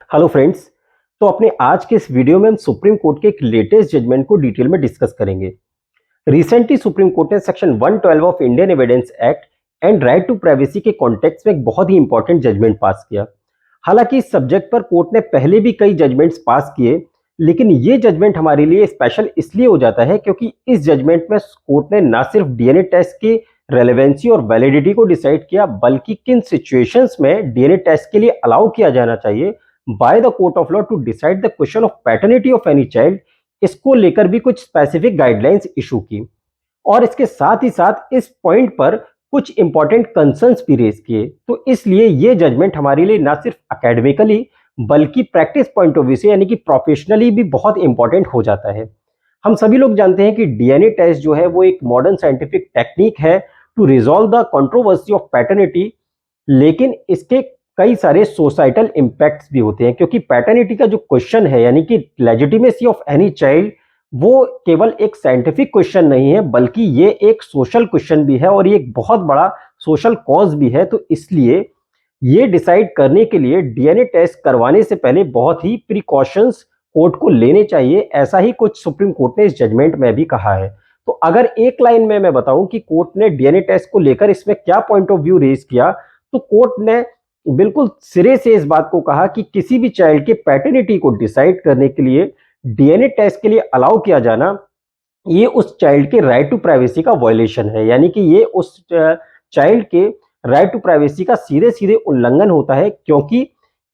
Hello friends. तो अपने आज के इस वीडियो में हम सुप्रीम कोर्ट के एक लेटेस्ट जजमेंट को डिटेल में डिस्कस करेंगे। रिसेंटली सुप्रीम कोर्ट ने section 112 of Indian evidence act and right to privacy के कॉन्टेक्स्ट में एक बहुत ही इंपॉर्टेंट जजमेंट पास किया। हालांकि इस सब्जेक्ट पर कोर्ट ने पहले भी कई जजमेंट्स पास किए, लेकिन ये जजमेंट हमारे लिए स्पेशल इसलिए हो जाता है क्योंकि इस जजमेंट में कोर्ट ने न सिर्फ डीएनए टेस्ट की रेलेवेंसी और वैलिडिटी को डिसाइड किया, बल्कि किन सिचुएशंस में डीएनए टेस्ट के लिए अलाउ किया जाना चाहिए by the court of law to decide the question of paternity of any child. इसको लेकर भी कुछ स्पेसिफिक गाइडलाइंस इशू की और इसके साथ ही साथ इस पॉइंट पर कुछ इंपॉर्टेंट कंसर्न्स भी रेज किए। तो इसलिए ये जजमेंट हमारे लिए ना सिर्फ एकेडमिकली बल्कि प्रैक्टिस पॉइंट ऑफ व्यू से यानी कि प्रोफेशनली भी बहुत इंपॉर्टेंट हो जाता है। हम सभी लोग जानते हैं कि डीएनए टेस्ट जो है वो एक मॉडर्न साइंटिफिक टेक्निक है to resolve the controversy of paternity, लेकिन इसके कई सारे सोसाइटल इंपैक्ट्स भी होते हैं क्योंकि पैटर्निटी का जो क्वेश्चन है यानी कि लेजिटिमेसी ऑफ एनी चाइल्ड, वो केवल एक साइंटिफिक क्वेश्चन नहीं है बल्कि ये एक सोशल क्वेश्चन भी है और ये एक बहुत बड़ा सोशल कॉज भी है। तो इसलिए ये डिसाइड करने के लिए डीएनए टेस्ट करवाने से पहले बहुत ही प्रिकॉशंस कोर्ट को लेने चाहिए, ऐसा ही कुछ सुप्रीम कोर्ट ने इस जजमेंट में भी कहा है। तो अगर एक लाइन में मैं बताऊं कि कोर्ट ने डीएनए टेस्ट को लेकर इसमें क्या पॉइंट ऑफ व्यू रेज किया, तो कोर्ट ने बिल्कुल सिरे से इस बात को कहा कि किसी भी चाइल्ड के पैटर्निटी को डिसाइड करने के लिए डीएनए टेस्ट के लिए अलाउ किया जाना ये उस चाइल्ड के राइट टू प्राइवेसी का वायलेशन है, यानी कि ये उस चाइल्ड के राइट टू प्राइवेसी का सीधे सीधे उल्लंघन होता है क्योंकि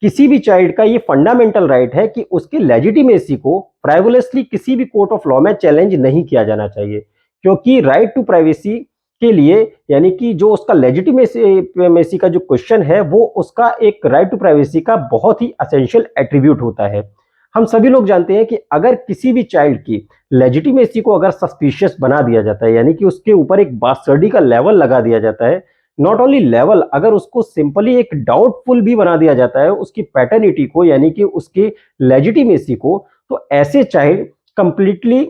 किसी भी चाइल्ड का ये फंडामेंटल राइट है कि उसकी लेजिटिमेसी को प्राइवलेसली किसी भी कोर्ट ऑफ लॉ में चैलेंज नहीं किया जाना चाहिए, क्योंकि राइट टू प्राइवेसी के लिए यानी कि जो उसका लेजिटिमेसी का जो क्वेश्चन है वो उसका एक राइट टू प्राइवेसी का बहुत ही एसेंशियल एट्रीब्यूट होता है। हम सभी लोग जानते हैं कि अगर किसी भी चाइल्ड की लेजिटिमेसी को अगर सस्पिशियस बना दिया जाता है यानी कि उसके ऊपर एक बास्टर्डी का लेवल लगा दिया जाता है, नॉट ओनली लेवल, अगर उसको सिंपली एक डाउटफुल भी बना दिया जाता है उसकी पैटर्निटी को यानी कि उसकी लेजिटिमेसी को, तो ऐसे चाइल्ड कंप्लीटली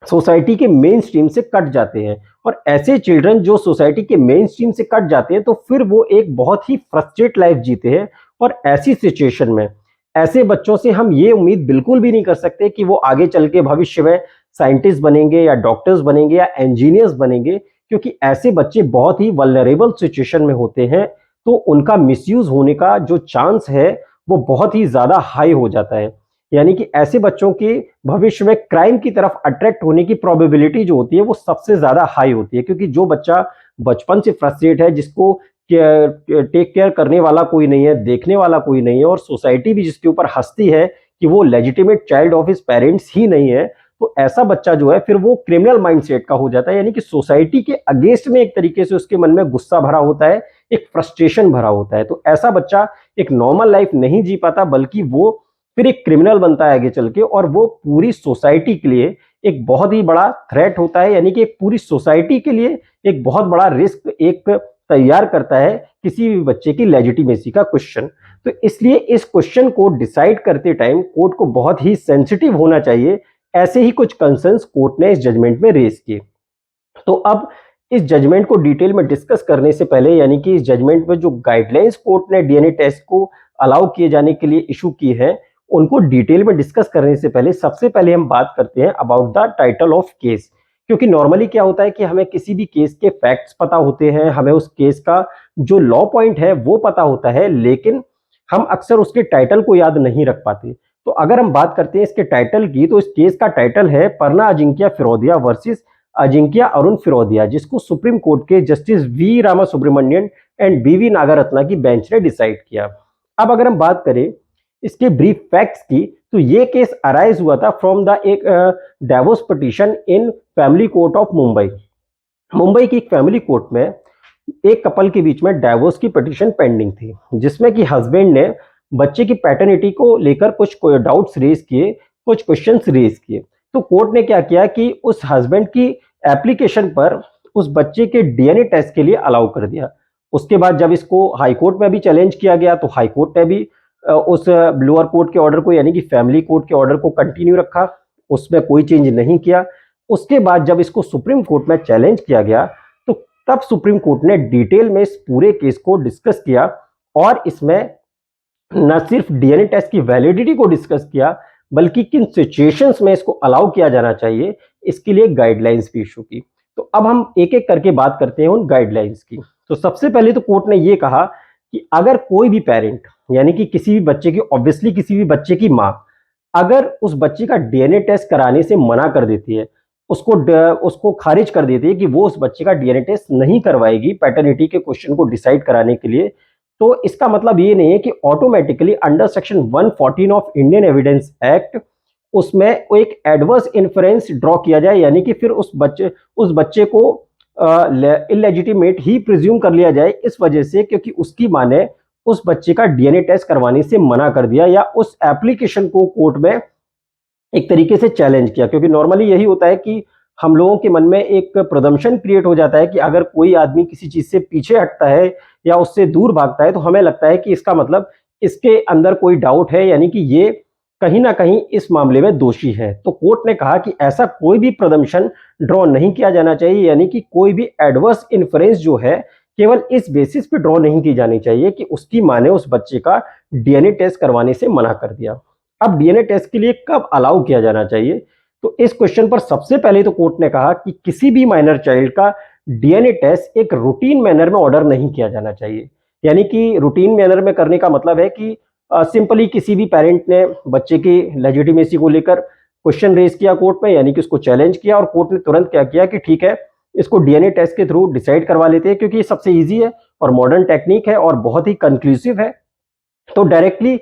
सोसाइटी के मेन स्ट्रीम से कट जाते हैं। और ऐसे चिल्ड्रन जो सोसाइटी के मेन स्ट्रीम से कट जाते हैं तो फिर वो एक बहुत ही फ्रस्ट्रेट लाइफ जीते हैं। और ऐसी सिचुएशन में ऐसे बच्चों से हम ये उम्मीद बिल्कुल भी नहीं कर सकते कि वो आगे चल के भविष्य में साइंटिस्ट बनेंगे या डॉक्टर्स बनेंगे या इंजीनियर्स बनेंगे, क्योंकि ऐसे बच्चे बहुत ही वल्नरेबल सिचुएशन में होते हैं। तो उनका मिसयूज होने का जो चांस है वो बहुत ही ज्यादा हाई हो जाता है, यानी कि ऐसे बच्चों की भविष्य में क्राइम की तरफ अट्रैक्ट होने की प्रोबेबिलिटी जो होती है वो सबसे ज्यादा हाई होती है, क्योंकि जो बच्चा बचपन से फ्रस्ट्रेट है, जिसको टेक केयर करने वाला कोई नहीं है, देखने वाला कोई नहीं है और सोसाइटी भी जिसके ऊपर हंसती है कि वो legitimate child of his parents ही नहीं है, तो ऐसा बच्चा जो है फिर वो क्रिमिनल माइंडसेट का हो जाता है, यानी कि सोसाइटी के अगेंस्ट में एक तरीके से उसके मन में गुस्सा भरा होता है, एक फ्रस्ट्रेशन भरा होता है। तो ऐसा बच्चा एक नॉर्मल लाइफ नहीं जी पाता बल्कि वो फिर एक क्रिमिनल बनता है आगे चल के, और वो पूरी सोसाइटी के लिए एक बहुत ही बड़ा थ्रेट होता है, यानी कि एक पूरी सोसाइटी के लिए एक बहुत बड़ा रिस्क एक तैयार करता है किसी भी बच्चे की लेजिटिमेसी का क्वेश्चन। तो इसलिए इस क्वेश्चन को डिसाइड करते टाइम कोर्ट को बहुत ही सेंसिटिव होना चाहिए। ऐसे ही कुछ कंसर्न्स कोर्ट ने इस जजमेंट में रेज किए। तो अब इस जजमेंट को डिटेल में डिस्कस करने से पहले, यानी कि इस जजमेंट में जो गाइडलाइंस कोर्ट ने डीएनए टेस्ट को अलाउ किए जाने के लिए इशू की है, उनको डिटेल में डिस्कस करने से पहले सबसे पहले हम बात करते हैं about the title of case. क्योंकि नॉर्मली क्या होता है कि हमें किसी भी केस के फैक्ट्स पता होते हैं, हमें उस केस का जो लॉ पॉइंट है वो पता होता है, लेकिन हम अक्सर उसके टाइटल को याद नहीं रख पाते। तो अगर हम बात करते हैं इसके टाइटल की, तो इस केस का टाइटल है परना अजिंक्य फिरोदिया वर्सेस अजिंक्य अरुण फिरोदिया, जिसको सुप्रीम कोर्ट के justice V Rama Subramanian and B V Nagarathna की बेंच ने डिसाइड किया। अब अगर हम बात करें इसके ब्रीफ फैक्ट्स की, तो ये केस अराइज हुआ था फ्रॉम द एक divorce petition in family court of Mumbai. Mumbai की एक फैमिली कोर्ट में एक कपल के बीच में डाइवोर्स की पिटीशन पेंडिंग थी, जिसमें कि हस्बैंड ने बच्चे की पैटर्निटी को लेकर कुछ डाउट्स रेज किए, कुछ क्वेश्चंस रेज किए। तो कोर्ट ने क्या किया कि उस हस्बैंड की एप्लीकेशन पर उस बच्चे के डीएनए टेस्ट के लिए अलाउ कर दिया। उसके बाद जब इसको हाई कोर्ट में भी चैलेंज किया गया तो हाई कोर्ट ने भी उस लोअर कोर्ट के ऑर्डर को यानी कि फैमिली कोर्ट के ऑर्डर को कंटिन्यू रखा, उसमें कोई चेंज नहीं किया। उसके बाद जब इसको सुप्रीम कोर्ट में चैलेंज किया गया तो तब सुप्रीम कोर्ट ने डिटेल में इस पूरे केस को डिस्कस किया और इसमें न सिर्फ डीएनए टेस्ट की वैलिडिटी को डिस्कस किया, बल्कि किन सिचुएशंस में इसको अलाउ किया जाना चाहिए, इसके लिए गाइडलाइंस भी इशू की। तो अब हम एक एक करके बात करते हैं उन गाइडलाइंस की। तो सबसे पहले तो कोर्ट ने ये कहा कि अगर कोई भी पेरेंट, यानी कि किसी भी बच्चे की, ऑब्वियसली किसी भी बच्चे की माँ, अगर उस बच्चे का डीएनए टेस्ट कराने से मना कर देती है, उसको खारिज कर देती है कि वो उस बच्चे का डीएनए टेस्ट नहीं करवाएगी पैटर्निटी के क्वेश्चन को डिसाइड कराने के लिए, तो इसका मतलब ये नहीं है कि automatically under section 114 of Indian evidence act उसमें एक एडवर्स इन्फरेंस ड्रॉ किया जाए, यानी कि फिर उस बच्चे को इलेजिटिमेट ही प्रिज्यूम कर लिया जाए, इस वजह से क्योंकि उसकी मां ने उस बच्चे का डीएनए टेस्ट करवाने से मना कर दिया या उस एप्लीकेशन को कोर्ट में एक तरीके से चैलेंज किया। क्योंकि नॉर्मली यही होता है कि हम लोगों के मन में एक प्रदम्पशन क्रिएट हो जाता है कि अगर कोई आदमी किसी चीज से पीछे हटता है या उससे दूर भागता है, तो हमें लगता है कि इसका मतलब इसके अंदर कोई डाउट है, यानी कि ये कहीं ना कहीं इस मामले में दोषी है। तो कोर्ट ने कहा कि ऐसा कोई भी प्रदम्पशन ड्रॉ नहीं किया जाना चाहिए, यानी कि कोई भी एडवर्स इन्फ्रेंस जो है केवल इस बेसिस पे ड्रॉ नहीं की जानी चाहिए कि उसकी मां ने उस बच्चे का डीएनए टेस्ट करवाने से मना कर दिया। अब डीएनए टेस्ट के लिए कब अलाउ किया जाना चाहिए, तो इस क्वेश्चन पर सबसे पहले तो कोर्ट ने कहा कि किसी भी माइनर चाइल्ड का डीएनए टेस्ट एक रूटीन मैनर में ऑर्डर नहीं किया जाना चाहिए। यानी कि रूटीन मैनर में करने का मतलब है कि सिंपली किसी भी पेरेंट ने बच्चे की लेजिटिमेसी को लेकर क्वेश्चन रेज किया कोर्ट में, यानी कि उसको चैलेंज किया, और कोर्ट ने तुरंत क्या किया कि ठीक है, इसको डीएनए टेस्ट के थ्रू डिसाइड करवा लेते हैं, क्योंकि ये सबसे ईजी है और मॉडर्न टेक्निक है और बहुत ही कंक्लूसिव है। तो डायरेक्टली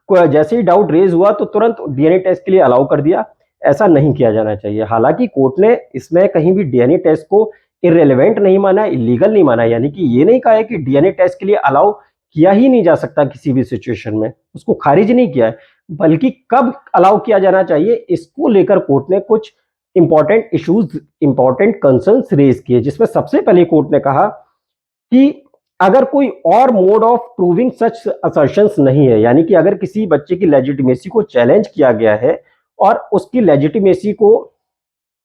जैसे ही डाउट रेज हुआ तो तुरंत डीएनए टेस्ट के लिए अलाउ कर दिया। ऐसा नहीं किया जाना चाहिए। हालांकि कोर्ट ने इसमें कहीं भी डीएनए टेस्ट को इररिलेवेंट नहीं माना, इलीगल नहीं माना, यानी कि ये नहीं कहा है कि डीएनए टेस्ट के लिए अलाउ किया ही नहीं जा सकता किसी भी सिचुएशन में, उसको खारिज नहीं किया है, बल्कि कब अलाउ किया जाना चाहिए इसको लेकर कोर्ट ने कुछ important issues, important concerns raise किए, जिसमें सबसे पहले कोर्ट ने कहा कि अगर कोई और mode of proving such assertions नहीं है, यानी कि अगर किसी बच्चे की लेजिटिमेसी को चैलेंज किया गया है और उसकी लेजिटिमेसी को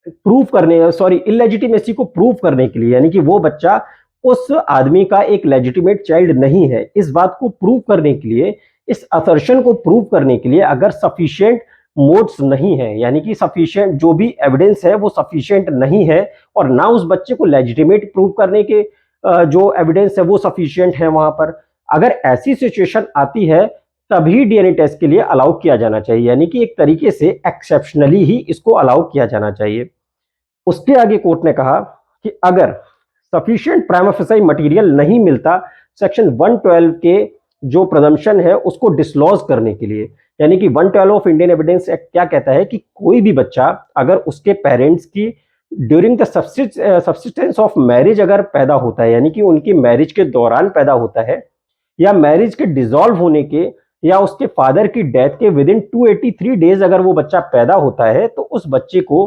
प्रूव करने, सॉरी, इलेजिटिमेसी को प्रूव करने के लिए, यानी कि वो बच्चा उस आदमी का एक लेजिटिमेट चाइल्ड नहीं है, इस बात को प्रूव करने के लिए, इस असर्शन को प्रूव करने के लिए अगर सफिशिएंट मोड्स नहीं है, यानी कि सफिशिएंट जो भी एविडेंस है वो सफिशिएंट नहीं है, और ना उस बच्चे को लेजिटिमेट प्रूव करने के जो एविडेंस है वो सफिशिएंट है वहां पर, अगर ऐसी सिचुएशन आती है तभी डीएनए टेस्ट के लिए अलाउ किया जाना चाहिए, यानी कि एक तरीके से एक्सेप्शनली ही इसको अलाउ किया जाना चाहिए। उसके आगे कोर्ट ने कहा कि अगर सफिशिएंट प्राइमा फेसाई मटेरियल नहीं मिलता सेक्शन 112 के जो प्रदम्पशन है उसको डिसलॉज करने के लिए, यानी कि 112 ऑफ इंडियन एविडेंस एक्ट क्या कहता है कि कोई भी बच्चा अगर उसके पेरेंट्स की during the subsistence of marriage अगर पैदा होता है, यानी कि उनकी मैरिज के दौरान पैदा होता है, या मैरिज के डिसॉल्व होने के या उसके फादर की डेथ के विद इन 283 डेज अगर वो बच्चा पैदा होता है, तो उस बच्चे को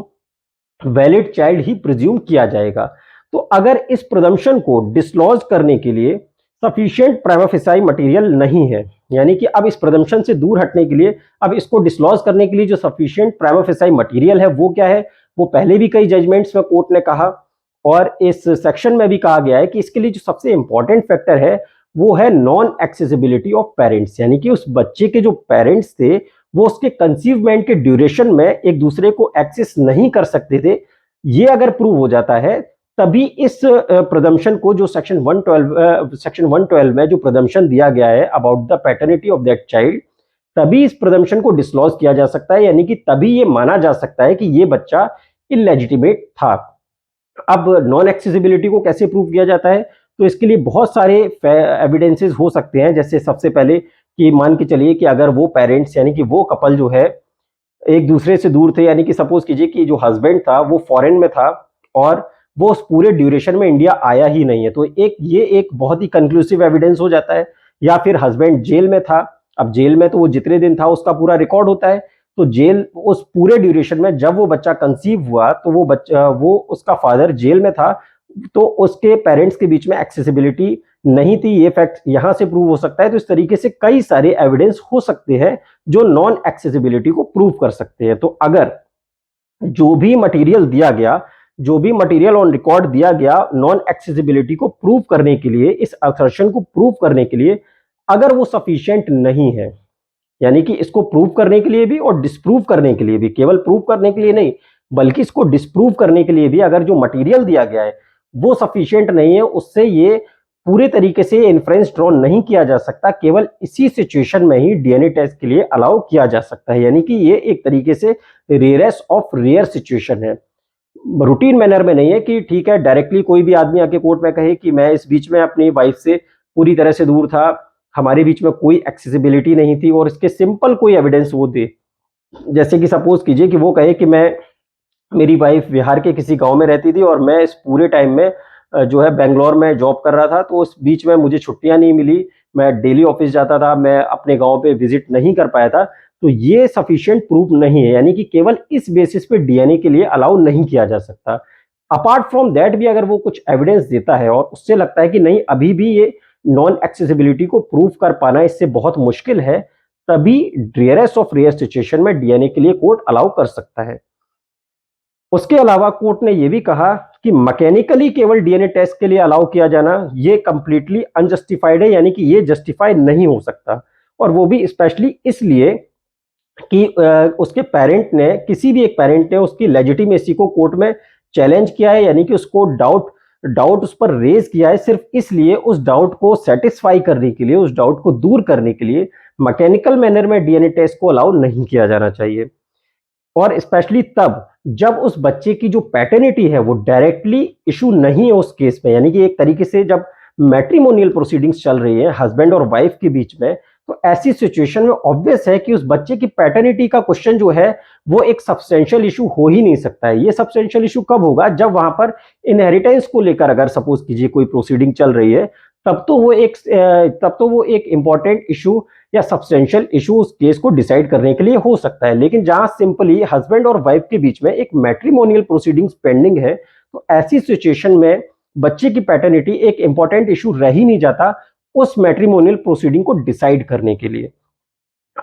वैलिड चाइल्ड ही प्रिज्यूम किया जाएगा। तो अगर इस प्रदम्पशन को डिसलॉज करने के लिए सफिशिएंट प्राइमा फेसाई मटेरियल नहीं है, यानी कि अब इस प्रदम्पशन से दूर हटने के लिए, अब इसको डिसलॉज करने के लिए जो सफिशिएंट प्राइमा फेसाई मटेरियल है वो क्या है, वो पहले भी कई जजमेंट्स में कोर्ट ने कहा और इस सेक्शन में भी कहा गया है कि इसके लिए जो सबसे इंपॉर्टेंट फैक्टर है वो है नॉन एक्सेसिबिलिटी ऑफ पेरेंट्स, यानी कि उस बच्चे के जो पेरेंट्स थे वो उसके कंसीवमेंट के ड्यूरेशन में एक दूसरे को एक्सेस नहीं कर सकते थे। ये अगर प्रूव हो जाता है तभी इस प्रदम्पशन को, जो सेक्शन 112 में जो प्रदम्पशन दिया गया है about the paternity of that child, तभी इस प्रदम्पशन को डिसलॉज किया जा सकता है, यानी कि तभी ये माना जा सकता है कि ये बच्चा इलेजिटिमेट था। अब नॉन एक्सेसिबिलिटी को कैसे प्रूव किया जाता है, तो इसके लिए बहुत सारे एविडेंसेस हो सकते हैं। जैसे सबसे पहले कि मान के चलिए कि अगर वो पेरेंट्स, यानी कि वो कपल जो है एक दूसरे से दूर थे, यानी कि सपोज कीजिए कि जो हस्बैंड था वो फॉरेन में था और वो उस पूरे ड्यूरेशन में इंडिया आया ही नहीं है, तो ये एक बहुत ही कंक्लूसिव एविडेंस हो जाता है। या फिर हस्बैंड जेल में था, अब जेल में तो वो जितने दिन था उसका पूरा रिकॉर्ड होता है, तो जेल उस पूरे ड्यूरेशन में जब वो बच्चा कंसीव हुआ तो वो उसका फादर जेल में था, तो उसके पेरेंट्स के बीच में एक्सेसिबिलिटी नहीं थी, ये फैक्ट यहां से प्रूव हो सकता है। तो इस तरीके से कई सारे एविडेंस हो सकते हैं जो नॉन एक्सेसिबिलिटी को प्रूव कर सकते हैं। तो अगर जो भी मटेरियल दिया गया, जो भी मटेरियल ऑन रिकॉर्ड दिया गया नॉन एक्सेसिबिलिटी को प्रूव करने के लिए, इस असर्शन को प्रूव करने के लिए, अगर वो सफिशिएंट नहीं है, यानी कि इसको प्रूव करने के लिए भी और डिस्प्रूव करने के लिए भी, केवल प्रूव करने के लिए नहीं बल्कि इसको डिस्प्रूव करने के लिए भी अगर जो मटेरियल दिया गया है वो सफिशिएंट नहीं है, उससे ये पूरे तरीके से इन्फ्रेंस ड्रॉ नहीं किया जा सकता, केवल इसी सिचुएशन में ही डीएनए टेस्ट के लिए अलाउ किया जा सकता है। यानी कि ये एक तरीके से रेयरेस्ट ऑफ रेयर सिचुएशन है, रूटीन मैनर में नहीं है कि ठीक है डायरेक्टली कोई भी आदमी आके कोर्ट में कहे कि मैं इस बीच में अपनी वाइफ से पूरी तरह से दूर था, हमारे बीच में कोई एक्सेसिबिलिटी नहीं थी, और इसके सिंपल कोई एविडेंस वो दे। जैसे कि सपोज कीजिए कि वो कहे कि मैं मेरी वाइफ बिहार के किसी गांव में रहती थी और मैं इस पूरे टाइम में जो है बेंगलोर में जॉब कर रहा था, तो उस बीच में मुझे छुट्टियां नहीं मिली, मैं डेली ऑफिस जाता था, मैं अपने गांव पे विजिट नहीं कर पाया था। तो ये सफिशिएंट प्रूफ नहीं है, यानी कि केवल इस बेसिस पे डीएनए के लिए अलाउ नहीं किया जा सकता। अपार्ट फ्रॉम दैट भी अगर वो कुछ एविडेंस देता है और उससे लगता है कि नहीं अभी भी ये नॉन एक्सेसिबिलिटी को प्रूव कर पाना इससे बहुत मुश्किल है, तभी रेयरेस्ट ऑफ रेयर सिचुएशन में डीएनए के लिए कोर्ट अलाउ कर सकता है। उसके अलावा कोर्ट ने यह भी कहा कि मैकेनिकली केवल डीएनए टेस्ट के लिए अलाउ किया जाना ये कंप्लीटली अनजस्टिफाइड है, यानी कि ये जस्टिफाई नहीं हो सकता, और वो भी स्पेशली इसलिए कि उसके पेरेंट ने, किसी भी एक पेरेंट ने उसकी लेजिटिमेसी को कोर्ट में चैलेंज किया है, यानी कि उसको डाउट डाउट उस पर रेज किया है, सिर्फ इसलिए उस डाउट को सेटिस्फाई करने के लिए, उस डाउट को दूर करने के लिए मैकेनिकल मैनर में डीएनए टेस्ट को अलाउ नहीं किया जाना चाहिए। और स्पेशली तब जब उस बच्चे की जो पैटर्निटी है वो डायरेक्टली इशू नहीं है उस केस में, यानी कि एक तरीके से जब मैट्रिमोनियल प्रोसीडिंग्स चल रही है हस्बैंड और वाइफ के बीच में, तो ऐसी सिचुएशन में ऑब्वियस है कि उस बच्चे की पैटर्निटी का क्वेश्चन जो है वो एक सब्सटेंशियल इशू हो ही नहीं सकता है। ये सब्सटेंशियल इशू कब होगा, जब वहां पर इनहेरिटेंस को लेकर अगर सपोज कीजिए कोई प्रोसीडिंग चल रही है, तब तो वो एक इंपॉर्टेंट इशू या सब्सटेंशियल इशू उस केस को डिसाइड करने के लिए हो सकता है। लेकिन जहां सिंपली हस्बैंड और वाइफ के बीच में एक मैट्रिमोनियल प्रोसीडिंग्स पेंडिंग है, तो ऐसी सिचुएशन में बच्चे की पैटर्निटी एक इंपॉर्टेंट इशू रह ही नहीं जाता उस मैट्रिमोनियल प्रोसीडिंग को डिसाइड करने के लिए।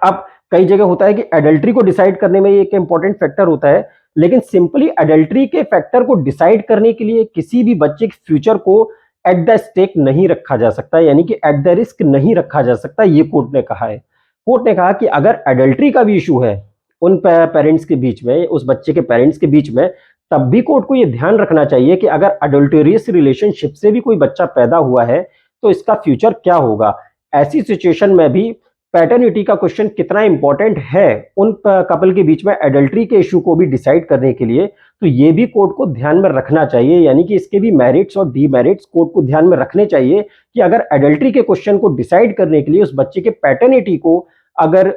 अब कई जगह होता है कि एडल्ट्री को डिसाइड करने में एक इंपॉर्टेंट फैक्टर होता है, लेकिन सिंपली एडल्ट्री के फैक्टर को डिसाइड करने के लिए किसी भी बच्चे के फ्यूचर को एट द स्टेक नहीं रखा जा सकता, यानी कि एट द रिस्क नहीं रखा जा सकता, ये कोर्ट ने कहा है। कोर्ट ने कहा कि अगर एडल्ट्री का भी इशू है उन पेरेंट्स के बीच में, उस बच्चे के पेरेंट्स के बीच में, तब भी कोर्ट को यह ध्यान रखना चाहिए कि अगर अडल्टेरियस रिलेशनशिप से भी कोई बच्चा पैदा हुआ है तो इसका फ्यूचर क्या होगा। ऐसी सिचुएशन में भी पैटर्निटी का क्वेश्चन कितना इंपॉर्टेंट है उन कपल के बीच में एडल्ट्री के इशू को भी डिसाइड करने के लिए, तो ये भी कोर्ट को ध्यान में रखना चाहिए, यानी कि इसके भी मेरिट्स और डीमेरिट्स कोर्ट को ध्यान में रखने चाहिए कि अगर एडल्ट्री के क्वेश्चन को डिसाइड करने के लिए उस बच्चे के पैटर्निटी को अगर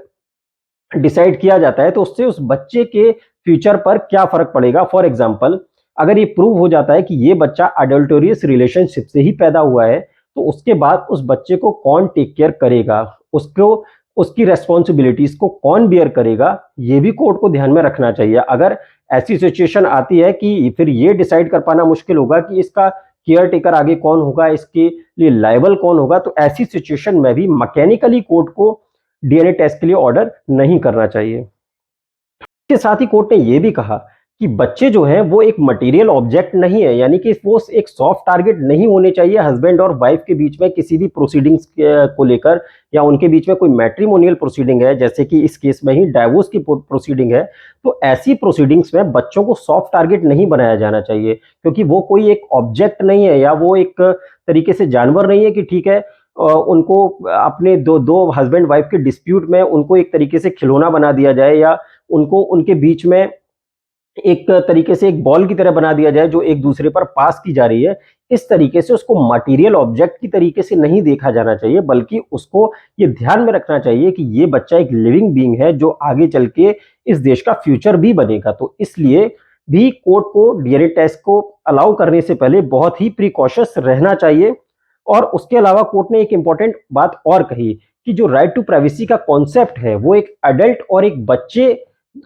डिसाइड किया जाता है तो उससे उस बच्चे के फ्यूचर पर क्या फर्क पड़ेगा। फॉर एग्जाम्पल, अगर ये प्रूव हो जाता है कि ये बच्चा अडल्टेरियस रिलेशनशिप से ही पैदा हुआ है, तो उसके बाद उस बच्चे को कौन टेक केयर करेगा, उसको उसकी रेस्पॉन्सिबिलिटीज को कौन बियर करेगा, ये भी कोर्ट को ध्यान में रखना चाहिए। अगर ऐसी सिचुएशन आती है कि फिर ये डिसाइड कर पाना मुश्किल होगा कि इसका केयर टेकर आगे कौन होगा, इसके लिए लायबल कौन होगा, तो ऐसी सिचुएशन में भी मैकेनिकली कोर्ट को डीएनए टेस्ट के लिए ऑर्डर नहीं करना चाहिए। इसके साथ ही कोर्ट ने यह भी कहा कि बच्चे जो हैं वो एक मटेरियल ऑब्जेक्ट नहीं है, यानी कि वो एक सॉफ्ट टारगेट नहीं होने चाहिए हस्बैंड और वाइफ के बीच में किसी भी प्रोसीडिंग्स को लेकर, या उनके बीच में कोई मैट्रिमोनियल प्रोसीडिंग है जैसे कि इस केस में ही डाइवोर्स की प्रोसीडिंग है, तो ऐसी प्रोसीडिंग्स में बच्चों को सॉफ्ट टारगेट नहीं बनाया जाना चाहिए, क्योंकि वो कोई एक ऑब्जेक्ट नहीं है या वो एक तरीके से जानवर नहीं है कि ठीक है उनको अपने दो हस्बैंड वाइफ के डिस्प्यूट में उनको एक तरीके से खिलौना बना दिया जाए, या उनको उनके बीच में एक तरीके से एक बॉल की तरह बना दिया जाए जो एक दूसरे पर पास की जा रही है। इस तरीके से उसको मटेरियल ऑब्जेक्ट की तरीके से नहीं देखा जाना चाहिए, बल्कि उसको ये ध्यान में रखना चाहिए कि ये बच्चा एक लिविंग बीइंग है जो आगे चल के इस देश का फ्यूचर भी बनेगा। तो इसलिए भी कोर्ट को डीएनए टेस्ट को अलाउ करने से पहले बहुत ही प्रिकॉशस रहना चाहिए। और उसके अलावा कोर्ट ने एक इंपॉर्टेंट बात और कही कि जो राइट टू प्राइवेसी का कॉन्सेप्ट है वो एक अडल्ट और एक बच्चे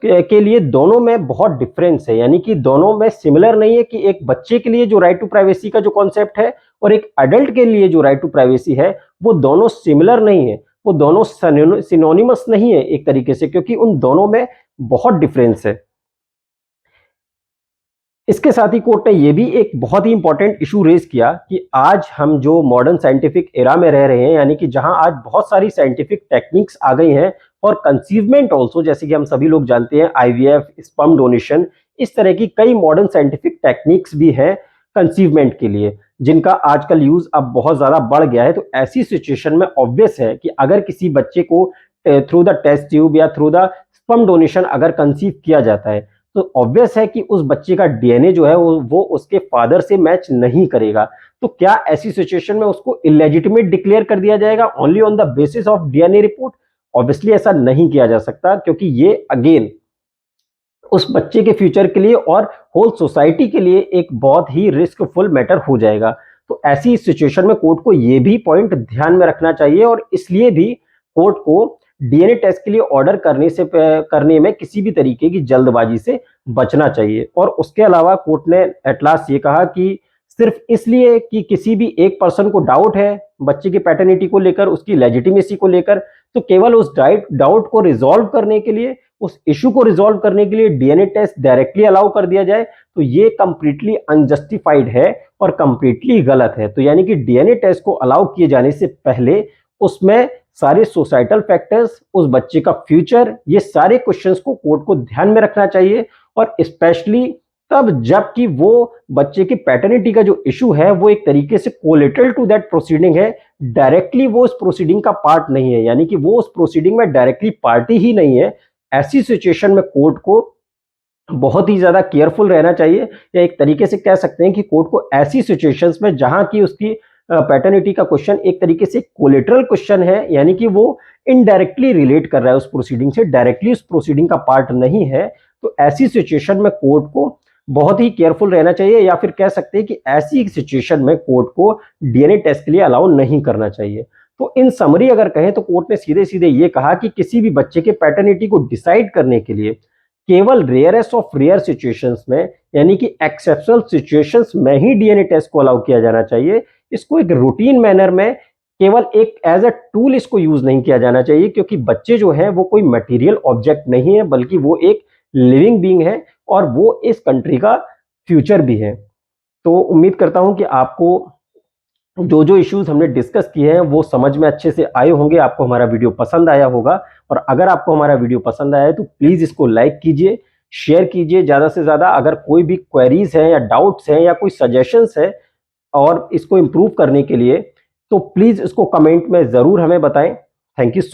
के लिए दोनों में बहुत डिफरेंस है, यानी कि दोनों में सिमिलर नहीं है कि एक बच्चे के लिए जो राइट टू प्राइवेसी का जो कॉन्सेप्ट है और एक अडल्ट के लिए जो राइट टू प्राइवेसी है वो दोनों सिमिलर नहीं है, वो दोनों सिनोनिमस नहीं है एक तरीके से, क्योंकि उन दोनों में बहुत डिफरेंस है। इसके साथ ही कोर्ट ने ये भी एक बहुत ही इंपॉर्टेंट इशू रेज किया कि आज हम जो मॉडर्न साइंटिफिक एरा में रह रहे हैं, यानी कि जहां आज बहुत सारी साइंटिफिक टेक्निक्स आ गई हैं और कंसीवमेंट ऑल्सो, जैसे कि हम सभी लोग जानते हैं आईवीएफ, स्पर्म डोनेशन, इस तरह की कई मॉडर्न साइंटिफिक टेक्निक्स भी हैं कंसीवमेंट के लिए, जिनका आजकल यूज अब बहुत ज्यादा बढ़ गया है। तो ऐसी सिचुएशन में ऑब्वियस है कि अगर किसी बच्चे को थ्रू द टेस्ट ट्यूब या थ्रू द स्पर्म डोनेशन अगर कंसीव किया जाता है, तो ऑब्वियस है कि उस बच्चे का डीएनए जो है वो उसके फादर से मैच नहीं करेगा। तो क्या ऐसी सिचुएशन में उसको इलेजिटिमेट डिक्लेयर कर दिया जाएगा only on the basis of DNA report? Obviously ऐसा नहीं किया जा सकता, क्योंकि ये अगेन उस बच्चे के फ्यूचर के लिए और होल सोसाइटी के लिए एक बहुत ही रिस्कफुल मैटर हो जाएगा। तो ऐसी सिचुएशन में कोर्ट को ये भी पॉइंट ध्यान में रखना चाहिए और इसलिए भी कोर्ट को डीएनए टेस्ट के लिए ऑर्डर करने में किसी भी तरीके की जल्दबाजी से बचना चाहिए। और उसके अलावा कोर्ट ने एट लास्ट ये कहा कि सिर्फ इसलिए कि किसी भी एक पर्सन को डाउट है बच्चे की पैटर्निटी को लेकर, उसकी लेजिटिमेसी को लेकर, तो केवल उस डाउट को रिजॉल्व करने के लिए, उस इशू को रिजॉल्व करने के लिए डीएनए टेस्ट डायरेक्टली अलाउ कर दिया जाए, तो ये कंप्लीटली अनजस्टिफाइड है और कंप्लीटली गलत है। तो यानी कि डीएनए टेस्ट को अलाउ किए जाने से पहले उसमें सारे सोसाइटल फैक्टर्स, उस बच्चे का फ्यूचर, ये सारे क्वेश्चंस को कोर्ट को ध्यान में रखना चाहिए। और स्पेशली तब जबकि वो बच्चे की पैटर्निटी का जो इशू है वो एक तरीके से कोलेटरल टू दैट प्रोसीडिंग है, डायरेक्टली वो उस प्रोसीडिंग का पार्ट नहीं है, यानी कि वो उस प्रोसीडिंग में डायरेक्टली पार्टी ही नहीं है। ऐसी सिचुएशन में कोर्ट को बहुत ही ज्यादा केयरफुल रहना चाहिए, या एक तरीके से कह सकते हैं कि कोर्ट को ऐसी सिचुएशंस में जहां की उसकी पैटर्निटी का क्वेश्चन एक तरीके से कोलेटरल क्वेश्चन है, यानी कि वो इनडायरेक्टली रिलेट कर रहा है उस प्रोसीडिंग से, डायरेक्टली उस प्रोसीडिंग का पार्ट नहीं है, तो ऐसी सिचुएशन में कोर्ट को बहुत ही केयरफुल रहना चाहिए, या फिर कह सकते हैं कि ऐसी सिचुएशन में कोर्ट को डीएनए टेस्ट के लिए अलाउ नहीं करना चाहिए। तो इन समरी अगर कहें तो कोर्ट ने सीधे सीधे ये कहा कि किसी भी बच्चे के पैटर्निटी को डिसाइड करने के लिए केवल रेयरेस्ट ऑफ रेयर सिचुएशंस में, यानी कि एक्सेप्शनल सिचुएशंस में ही डीएनए टेस्ट को अलाउ किया जाना चाहिए। इसको एक रूटीन मैनर में केवल एक एज अ टूल इसको यूज नहीं किया जाना चाहिए, क्योंकि बच्चे जो है वो कोई मटेरियल ऑब्जेक्ट नहीं है, बल्कि वो एक लिविंग बीइंग है और वो इस कंट्री का फ्यूचर भी है। तो उम्मीद करता हूं कि आपको जो जो इश्यूज हमने डिस्कस किए हैं वो समझ में अच्छे से आए होंगे, आपको हमारा वीडियो पसंद आया होगा। और अगर आपको हमारा वीडियो पसंद आया है तो प्लीज इसको लाइक कीजिए, शेयर कीजिए ज्यादा से ज्यादा। अगर कोई भी क्वेरीज हैं या डाउट्स हैं या कोई सजेशंस है और इसको इम्प्रूव करने के लिए, तो प्लीज इसको कमेंट में जरूर हमें बताएं। Thank you.